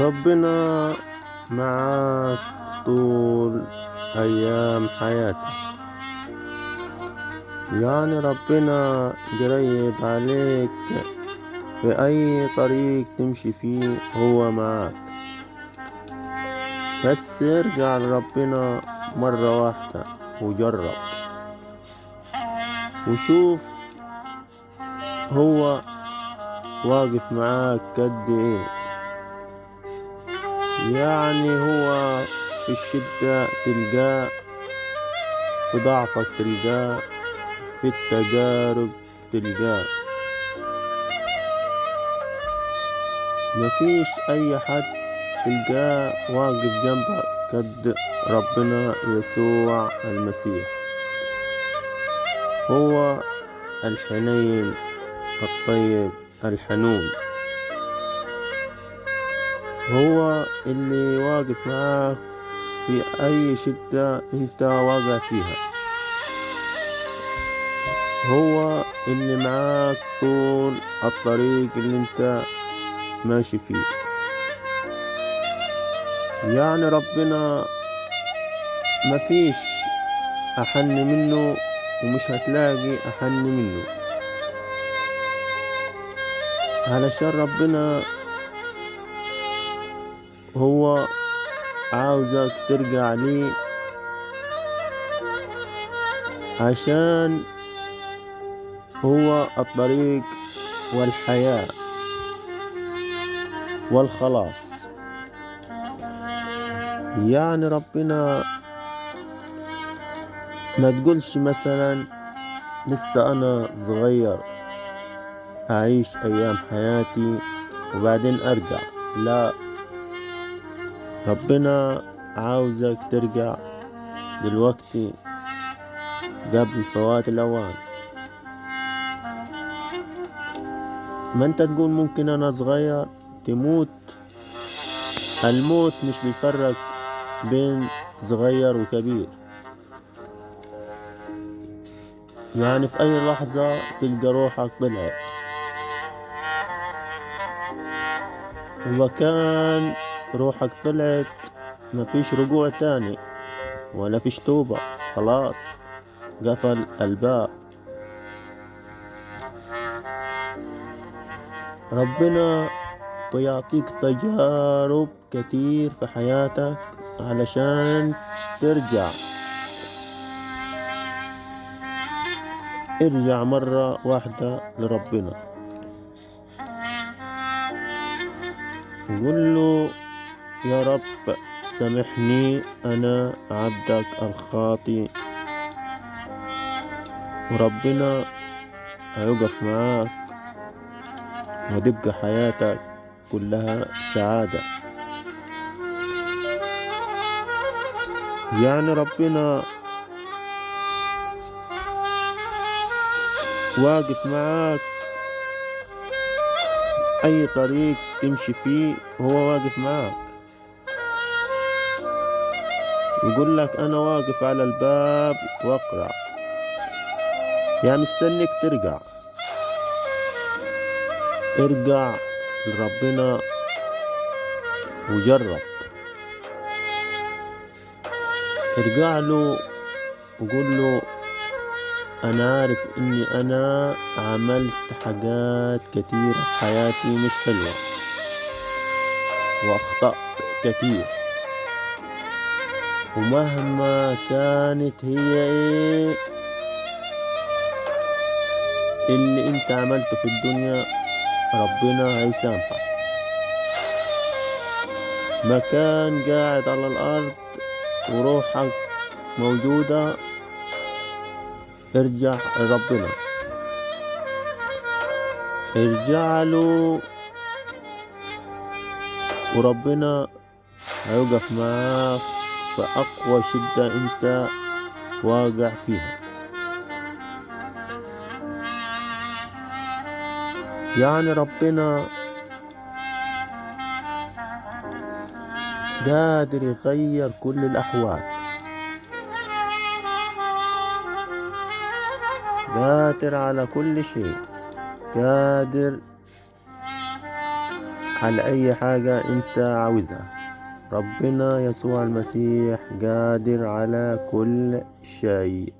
ربنا معاك طول أيام حياتك. يعني ربنا قريب عليك في أي طريق تمشي فيه، هو معاك. بس ارجع لربنا مرة واحدة وجرب وشوف هو واقف معاك قد ايه. يعني هو في الشدة تلقاه، في ضعفك تلقاه، في التجارب تلقاه. مفيش أي حد تلقاه واقف جنبك قد ربنا يسوع المسيح. هو الحنين الطيب الحنون، هو اللي واقف معاك في أي شدة انت واقع فيها. هو اللي معاك طول الطريق اللي انت ماشي فيه. يعني ربنا مفيش أحن منه، ومش هتلاقي أحن منه. علشان ربنا هو عاوزك ترجع ليه، عشان هو الطريق والحياة والخلاص. يعني ربنا ما تقولش مثلا لسه أنا صغير أعيش أيام حياتي وبعدين أرجع. لا، ربنا عاوزك ترجع دلوقتي قبل فوات الأوان. ما انت تقول ممكن أنا صغير تموت. الموت مش بيفرق بين صغير وكبير. يعني في أي لحظة تلقى روحك طلعت، وكان روحك طلعت مفيش رجوع تاني ولا فيش توبة. خلاص قفل الباب. ربنا بيعطيك تجارب كتير في حياتك علشان ترجع. ارجع مرة واحدة لربنا وقول له يا رب سامحني، أنا عبدك الخاطئ. وربنا هيقف معاك وتبقى حياتك كلها سعادة. يعني ربنا واقف معاك في أي طريق تمشي فيه، هو واقف معاك. يقول لك أنا واقف على الباب وأقرع. يعني مستنيك ترجع. ارجع لربنا وجرب. ارجع له وقول له أنا عارف إني أنا عملت حاجات كتيرة في حياتي مش حلوة وأخطأت كتير، ومهما كانت هي إيه اللي أنت عملته في الدنيا ربنا هيسامحك. مكان قاعد على الأرض وروحك موجودة، ارجع لربنا. ارجع له وربنا هيوقف معاك في أقوى شدة أنت واقع فيها. يعني ربنا قادر يغير كل الأحوال، قادر على كل شيء. قادر على أي حاجة أنت عاوزها. ربنا يسوع المسيح قادر على كل شيء.